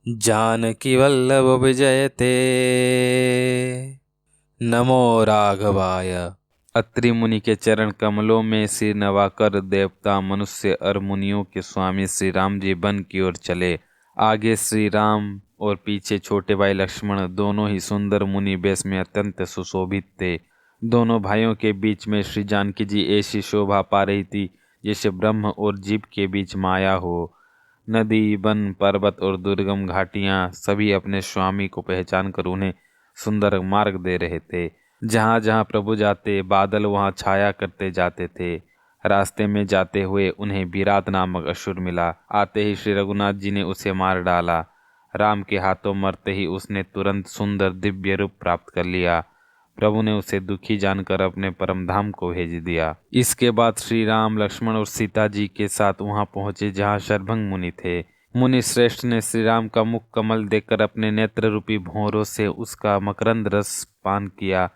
जानकी वल्लभ विजयते। नमो राघवाय। अत्रि मुनि के चरण कमलों में सिर नवाकर देवता, मनुष्य और मुनियों के स्वामी श्री राम जी वन की ओर चले। आगे श्री राम और पीछे छोटे भाई लक्ष्मण, दोनों ही सुंदर मुनि वेश में अत्यंत सुशोभित थे। दोनों भाइयों के बीच में श्री जानकी जी ऐसी शोभा पा रही थी जैसे ब्रह्म और जीव के बीच माया हो। नदी, वन, पर्वत और दुर्गम घाटियां सभी अपने स्वामी को पहचान कर उन्हें सुंदर मार्ग दे रहे थे। जहाँ जहाँ प्रभु जाते, बादल वहाँ छाया करते जाते थे। रास्ते में जाते हुए उन्हें विराट नामक असुर मिला। आते ही श्री रघुनाथ जी ने उसे मार डाला। राम के हाथों मरते ही उसने तुरंत सुंदर दिव्य रूप प्राप्त कर लिया। प्रभु ने उसे दुखी जानकर अपने परम धाम को भेज दिया। इसके बाद श्री राम, लक्ष्मण और सीता जी के साथ वहां पहुंचे जहां शरभंग मुनि थे। मुनि श्रेष्ठ ने श्री राम का मुख कमल देखकर अपने नेत्र रूपी भौरों से उसका मकरंद रस पान किया।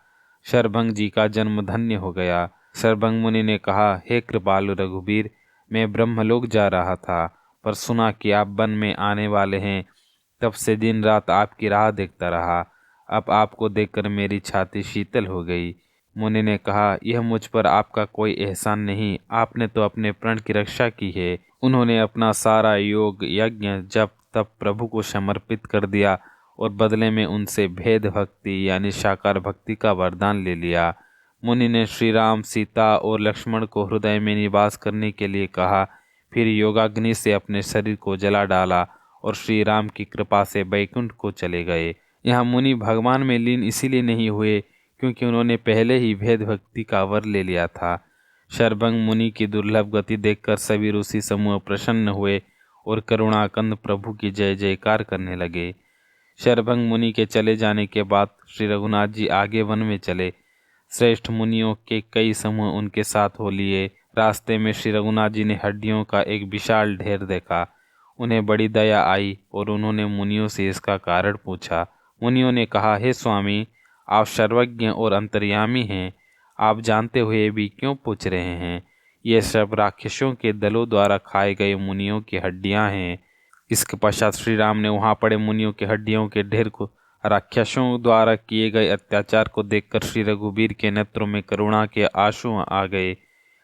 शरभंग जी का जन्म धन्य हो गया। शरभंग मुनि ने कहा, हे कृपालु रघुवीर, मैं ब्रह्मलोक जा रहा था, पर सुना कि आप वन में आने वाले हैं। तब से दिन रात आपकी राह देखता रहा। अब आपको देखकर मेरी छाती शीतल हो गई। मुनि ने कहा, यह मुझ पर आपका कोई एहसान नहीं, आपने तो अपने प्राण की रक्षा की है। उन्होंने अपना सारा योग, यज्ञ, जप, तप प्रभु को समर्पित कर दिया और बदले में उनसे भेद भक्ति यानी साकार भक्ति का वरदान ले लिया। मुनि ने श्री राम, सीता और लक्ष्मण को हृदय में निवास करने के लिए कहा, फिर योगाग्नि से अपने शरीर को जला डाला और श्री राम की कृपा से बैकुंठ को चले गए। यहाँ मुनि भगवान में लीन इसीलिए नहीं हुए क्योंकि उन्होंने पहले ही भेद भक्ति का वर ले लिया था। शरभंग मुनि की दुर्लभ गति देखकर सभी ऋषि समूह प्रसन्न हुए और करुणाकंद प्रभु की जय जयकार करने लगे। शरभंग मुनि के चले जाने के बाद श्री रघुनाथ जी आगे वन में चले। श्रेष्ठ मुनियों के कई समूह उनके साथ हो लिए। रास्ते में श्री रघुनाथ जी ने हड्डियों का एक विशाल ढेर देखा। उन्हें बड़ी दया आई और उन्होंने मुनियों से इसका कारण पूछा। मुनियों ने कहा, हे स्वामी, आप सर्वज्ञ और अंतर्यामी हैं, आप जानते हुए भी क्यों पूछ रहे हैं? ये सब राक्षसों के दलों द्वारा खाए गए मुनियों की हड्डियां हैं। इसके पश्चात श्री राम ने वहां पड़े मुनियों की हड्डियों के ढेर को राक्षसों द्वारा किए गए अत्याचार को देखकर श्री रघुवीर के नेत्रों में करुणा के आंसू आ गए।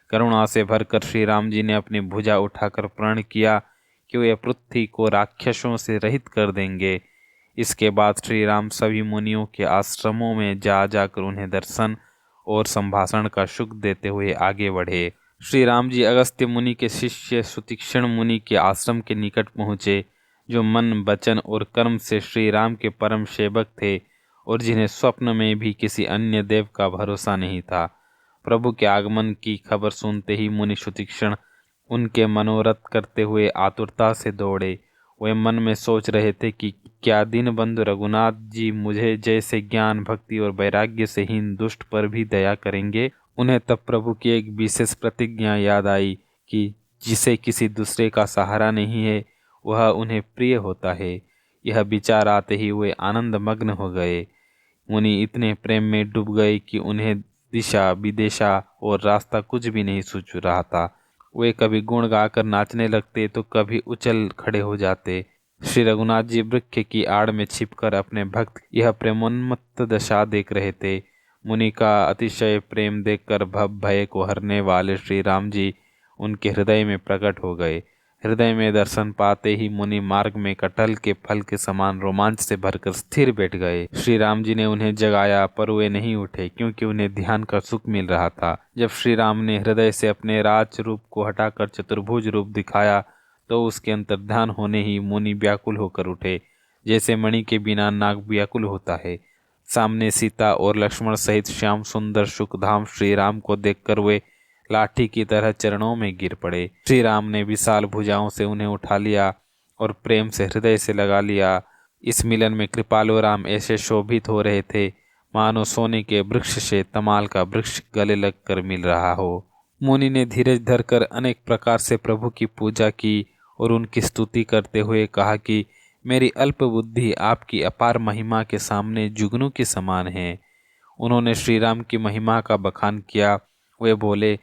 करुणा से भरकर श्री राम जी ने अपनी भुजा उठाकर प्रण किया कि वे पृथ्वी को राक्षसों से रहित कर देंगे। इसके बाद श्री राम सभी मुनियों के आश्रमों में जा जाकर उन्हें दर्शन और संभाषण का सुख देते हुए आगे बढ़े। श्री राम जी अगस्त्य मुनि के शिष्य सुतीक्ष्ण मुनि के आश्रम के निकट पहुँचे, जो मन, वचन और कर्म से श्री राम के परम सेवक थे और जिन्हें स्वप्न में भी किसी अन्य देव का भरोसा नहीं था। प्रभु के आगमन की खबर सुनते ही मुनि सुतीक्ष्ण उनके मनोरथ करते हुए आतुरता से दौड़े। वे मन में सोच रहे थे कि क्या दीनबंधु रघुनाथ जी मुझे जैसे ज्ञान, भक्ति और वैराग्य से हीन दुष्ट पर भी दया करेंगे। उन्हें तब प्रभु की एक विशेष प्रतिज्ञा याद आई कि जिसे किसी दूसरे का सहारा नहीं है वह उन्हें प्रिय होता है। यह विचार आते ही वे आनंद मग्न हो गए। मुनि इतने प्रेम में डूब गए कि उन्हें दिशा, विदिशा और रास्ता कुछ भी नहीं सूझ रहा था। वे कभी गुण गाकर नाचने लगते तो कभी उछल खड़े हो जाते। श्री रघुनाथ जी वृक्ष की आड़ में छिपकर अपने भक्त यह प्रेमोन्मत्त दशा देख रहे थे। मुनि का अतिशय प्रेम देखकर भव भय को हरने वाले श्री राम जी उनके हृदय में प्रकट हो गए। हृदय में दर्शन पाते ही मुनि मार्ग में कटहल के फल के समान रोमांच से भरकर स्थिर बैठ गए। श्री राम जी ने उन्हें जगाया, पर वे नहीं उठे क्योंकि उन्हें ध्यान का सुख मिल रहा था। जब श्री राम ने हृदय से अपने राज रूप को हटाकर चतुर्भुज रूप दिखाया तो उसके अंतर्ध्यान होने ही मुनि व्याकुल होकर उठे, जैसे मणि के बिना नाग व्याकुल होता है। सामने सीता और लक्ष्मण सहित श्याम सुंदर सुखधाम श्री राम को देखकर वे लाठी की तरह चरणों में गिर पड़े। श्री राम ने विशाल भुजाओं से उन्हें उठा लिया और प्रेम से हृदय से लगा लिया। इस मिलन में कृपालु राम ऐसे शोभित हो रहे थे मानो सोने के वृक्ष से तमाल का वृक्ष गले लगकर मिल रहा हो। मुनि ने धीरज धरकर अनेक प्रकार से प्रभु की पूजा की और उनकी स्तुति करते हुए कहा कि मेरी अल्प बुद्धि आपकी अपार महिमा के सामने जुगनू के समान है। उन्होंने श्री राम की महिमा का बखान किया। वे बोले,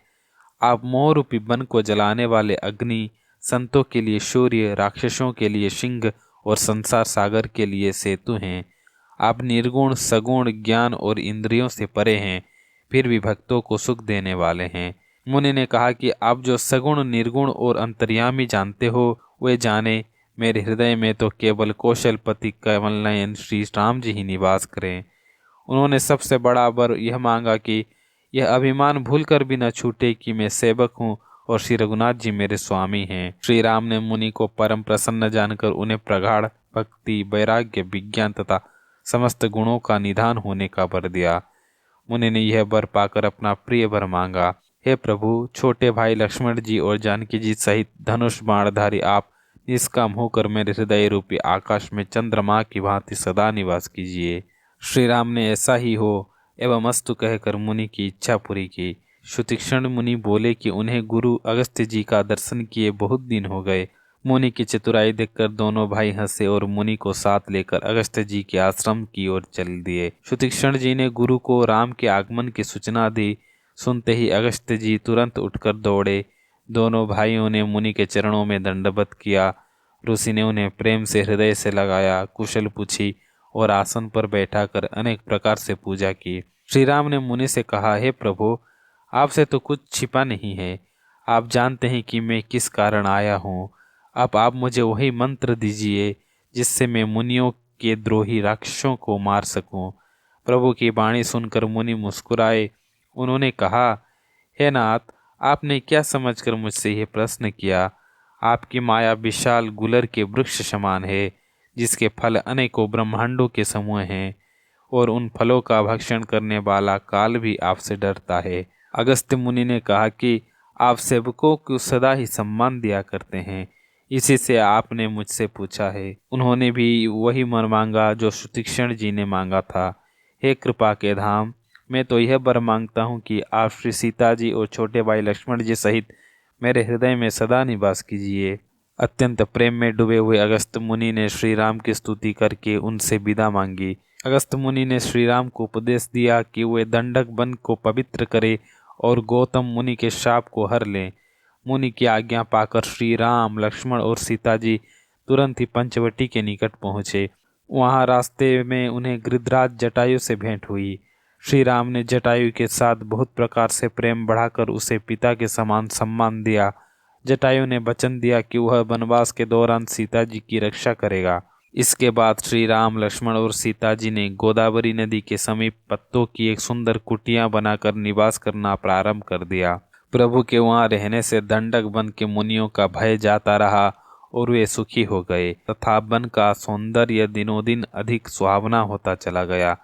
आप मोह रूपी वन को जलाने वाले अग्नि, संतों के लिए सूर्य, राक्षसों के लिए सिंह और संसार सागर के लिए सेतु हैं। आप निर्गुण, सगुण, ज्ञान और इंद्रियों से परे हैं, फिर भी भक्तों को सुख देने वाले हैं। मुनि ने कहा कि आप जो सगुण, निर्गुण और अंतर्यामी जानते हो वे जाने। मेरे हृदय में तो केवल कौशलपति कमल नयन श्री राम जी ही निवास करें। उन्होंने सबसे बड़ा वर यह मांगा कि यह अभिमान भूलकर भी न छूटे कि मैं सेवक हूँ और श्री रघुनाथ जी मेरे स्वामी हैं। श्री राम ने मुनि को परम प्रसन्न जानकर उन्हें प्रगाढ़ भक्ति, वैराग्य, विज्ञान तथा समस्त गुणों का निधान होने का वर दिया। मुनि ने यह वर पाकर अपना प्रिय वर मांगा। हे प्रभु, छोटे भाई लक्ष्मण जी और जानकी जी सहित धनुष बाणधारी आप निष्काम होकर मेरे हृदय रूपी आकाश में चंद्रमा की भांति सदा निवास कीजिए। श्री राम ने ऐसा ही हो एवं अस्तु कहकर मुनि की इच्छा पूरी की। सुतीक्ष्ण मुनि बोले कि उन्हें गुरु अगस्त्य जी का दर्शन किए बहुत दिन हो गए। मुनि की चतुराई देखकर दोनों भाई हंसे और मुनि को साथ लेकर अगस्त्य जी के आश्रम की ओर चल दिए। सुतीक्ष्ण जी ने गुरु को राम के आगमन की सूचना दी। सुनते ही अगस्त्य जी तुरंत उठकर दौड़े। दोनों भाइयों ने मुनि के चरणों में दंडवत किया। ऋषि ने उन्हें प्रेम से हृदय से लगाया, कुशल पूछी और आसन पर बैठाकर अनेक प्रकार से पूजा की। श्री राम ने मुनि से कहा, हे प्रभु, आपसे तो कुछ छिपा नहीं है। आप जानते हैं कि मैं किस कारण आया हूँ। अब आप मुझे वही मंत्र दीजिए जिससे मैं मुनियों के द्रोही राक्षसों को मार सकूं। प्रभु की वाणी सुनकर मुनि मुस्कुराए। उन्होंने कहा, हे नाथ, आपने क्या समझकर मुझसे यह प्रश्न किया। आपकी माया विशाल गुलर के वृक्ष समान है, जिसके फल अनेकों ब्रह्मांडों के समूह हैं, और उन फलों का भक्षण करने वाला काल भी आपसे डरता है। अगस्त्य मुनि ने कहा कि आप सेवकों को सदा ही सम्मान दिया करते हैं, इसी से आपने मुझसे पूछा है। उन्होंने भी वही वर मांगा जो सुतीक्ष्ण जी ने मांगा था। हे कृपा के धाम, मैं तो यह वर मांगता हूँ कि आप श्री सीता जी और छोटे भाई लक्ष्मण जी सहित मेरे हृदय में सदा निवास कीजिए। अत्यंत प्रेम में डूबे हुए अगस्त्य मुनि ने श्री राम की स्तुति करके उनसे विदा मांगी। अगस्त्य मुनि ने श्री राम को उपदेश दिया कि वे दंडक वन को पवित्र करें और गौतम मुनि के शाप को हर लें। मुनि की आज्ञा पाकर श्री राम, लक्ष्मण और सीता जी तुरंत ही पंचवटी के निकट पहुँचे। वहाँ रास्ते में उन्हें गिरिराज जटायु से भेंट हुई। श्री राम ने जटायु के साथ बहुत प्रकार से प्रेम बढ़ाकर उसे पिता के समान सम्मान दिया। जटायु ने वचन दिया कि वह वनवास के दौरान सीता जी की रक्षा करेगा। इसके बाद श्री राम, लक्ष्मण और सीता जी ने गोदावरी नदी के समीप पत्तों की एक सुंदर कुटिया बनाकर निवास करना प्रारंभ कर दिया। प्रभु के वहां रहने से दंडक वन के मुनियों का भय जाता रहा और वे सुखी हो गए तथा वन का सौंदर्य दिनों दिन अधिक सुहावना होता चला गया।